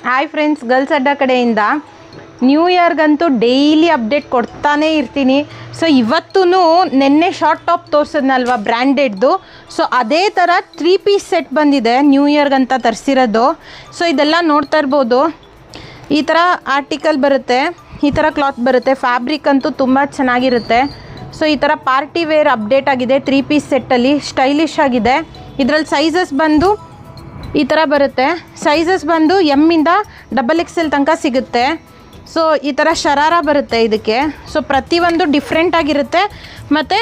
Hi friends, girls ಅಡ್ಡ ಕಡೆಯಿಂದ new ಇಯರ್ಗಂತೂ daily update ಕೊಡ್ತಾನೇ ಇರ್ತೀನಿ. ಸೊ ಇವತ್ತೂ ನಿನ್ನೆ ಶಾರ್ಟ್ ಟಾಪ್ ತೋರಿಸಿದ್ನಲ್ವ ಬ್ರ್ಯಾಂಡೆಡ್ದು, ಸೊ ಅದೇ ಥರ 3 ಪೀಸ್ ಸೆಟ್ ಬಂದಿದೆ ನ್ಯೂ ಇಯರ್ಗಂತ ತರಿಸಿರೋದು. ಸೊ ಇದೆಲ್ಲ ನೋಡ್ತಾ ಇರ್ಬೋದು. ಈ ಥರ ಆರ್ಟಿಕಲ್ ಬರುತ್ತೆ, ಈ ಥರ ಕ್ಲಾತ್ ಬರುತ್ತೆ. ಫ್ಯಾಬ್ರಿಕ್ ಅಂತೂ ತುಂಬ ಚೆನ್ನಾಗಿರುತ್ತೆ. ಸೊ ಈ ಥರ ಪಾರ್ಟಿ ವೇರ್ ಅಪ್ಡೇಟ್ ಆಗಿದೆ 3 ಪೀಸ್ ಸೆಟ್ಟಲ್ಲಿ, ಸ್ಟೈಲಿಶ್ ಆಗಿದೆ. ಇದರಲ್ಲಿ ಸೈಜಸ್ ಬಂದು ಈ ಥರ ಬರುತ್ತೆ. ಸೈಜಸ್ ಬಂದು ಎಮ್ಮಿಂದ XXL ತನಕ ಸಿಗುತ್ತೆ. ಸೊ ಈ ಥರ ಶರಾರ ಬರುತ್ತೆ ಇದಕ್ಕೆ. ಸೊ ಪ್ರತಿಯೊಂದು ಡಿಫ್ರೆಂಟ್ ಆಗಿರುತ್ತೆ ಮತ್ತು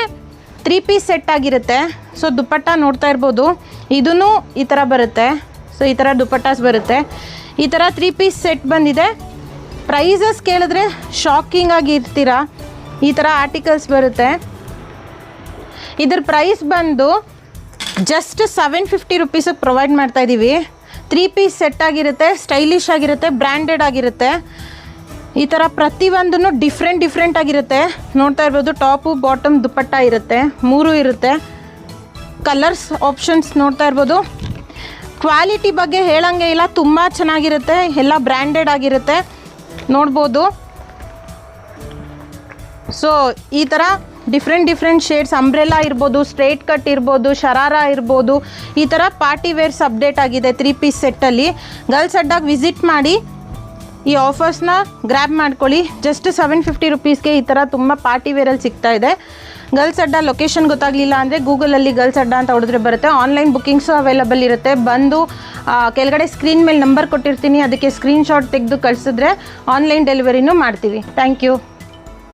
3 ಪೀಸ್ ಸೆಟ್ ಆಗಿರುತ್ತೆ. ಸೊ ದುಪ್ಪಟ್ಟ ನೋಡ್ತಾ ಇರ್ಬೋದು, ಇದೂ ಈ ಥರ ಬರುತ್ತೆ. ಸೊ ಈ ಥರ ದುಪ್ಪಟ್ಟಾಸ್ ಬರುತ್ತೆ. ಈ ಥರ 3 ಪೀಸ್ ಸೆಟ್ ಬಂದಿದೆ. ಪ್ರೈಸಸ್ ಕೇಳಿದ್ರೆ ಶಾಕಿಂಗ್ ಆಗಿರ್ತೀರ. ಈ ಥರ ಆರ್ಟಿಕಲ್ಸ್ ಬರುತ್ತೆ. ಇದ್ರ ಪ್ರೈಸ್ ಬಂದು ಜಸ್ಟ್ 750 ರುಪೀಸಿಗೆ ಪ್ರೊವೈಡ್ ಮಾಡ್ತಾಯಿದ್ದೀವಿ. 3 ಪೀಸ್ ಸೆಟ್ ಆಗಿರುತ್ತೆ, ಸ್ಟೈಲಿಶ್ ಆಗಿರುತ್ತೆ, ಬ್ರ್ಯಾಂಡೆಡ್ ಆಗಿರುತ್ತೆ. ಈ ಥರ ಪ್ರತಿಯೊಂದೂ ಡಿಫ್ರೆಂಟ್ ಆಗಿರುತ್ತೆ. ನೋಡ್ತಾ ಇರ್ಬೋದು, ಟಾಪು ಬಾಟಮ್ ದುಪ್ಪಟ್ಟ ಇರುತ್ತೆ, 3 ಇರುತ್ತೆ. ಕಲರ್ಸ್ ಆಪ್ಷನ್ಸ್ ನೋಡ್ತಾ ಇರ್ಬೋದು. ಕ್ವಾಲಿಟಿ ಬಗ್ಗೆ ಹೇಳಂಗೆ ಇಲ್ಲ, ತುಂಬ ಚೆನ್ನಾಗಿರುತ್ತೆ, ಎಲ್ಲ ಬ್ರ್ಯಾಂಡೆಡ್ ಆಗಿರುತ್ತೆ ನೋಡ್ಬೋದು. ಸೊ ಈ ಥರ ಡಿಫ್ರೆಂಟ್ ಶೇಡ್ಸ್, ಅಂಬ್ರೆಲಾ ಇರ್ಬೋದು, ಸ್ಟ್ರೇಟ್ ಕಟ್ ಇರ್ಬೋದು, ಶರಾರ ಇರ್ಬೋದು, ಈ ಥರ ಪಾರ್ಟಿ ವೇರ್ಸ್ ಅಪ್ಡೇಟ್ ಆಗಿದೆ 3 ಪೀಸ್ ಸೆಟ್ಟಲ್ಲಿ. ಗರ್ಲ್ಸ್ ಅಡ್ಡಾಗಿ ವಿಸಿಟ್ ಮಾಡಿ ಈ ಆಫರ್ಸ್ನ ಗ್ರ್ಯಾಬ್ ಮಾಡ್ಕೊಳ್ಳಿ. ಜಸ್ಟ್ 750 ರುಪೀಸ್ಗೆ ಈ ಥರ ತುಂಬ ಪಾರ್ಟಿ ವೇರಲ್ಲಿ ಸಿಗ್ತಾ ಇದೆ. ಗರ್ಲ್ಸ್ ಅಡ್ಡ ಲೊಕೇಶನ್ ಗೊತ್ತಾಗಲಿಲ್ಲ ಅಂದರೆ ಗೂಗಲಲ್ಲಿ ಗರ್ಲ್ಸ್ ಅಡ್ಡ ಅಂತ ಹೊಡೆದ್ರೆ ಬರುತ್ತೆ. ಆನ್ಲೈನ್ ಬುಕ್ಕಿಂಗ್ಸು ಅವೈಲಬಲ್ ಇರುತ್ತೆ. ಬಂದು ಕೆಳಗಡೆ ಸ್ಕ್ರೀನ್ ಮೇಲೆ ನಂಬರ್ ಕೊಟ್ಟಿರ್ತೀನಿ, ಅದಕ್ಕೆ ಸ್ಕ್ರೀನ್ಶಾಟ್ ತೆಗೆದು ಕಳಿಸಿದ್ರೆ ಆನ್ಲೈನ್ ಡೆಲಿವರಿನೂ ಮಾಡ್ತೀವಿ. Thank you.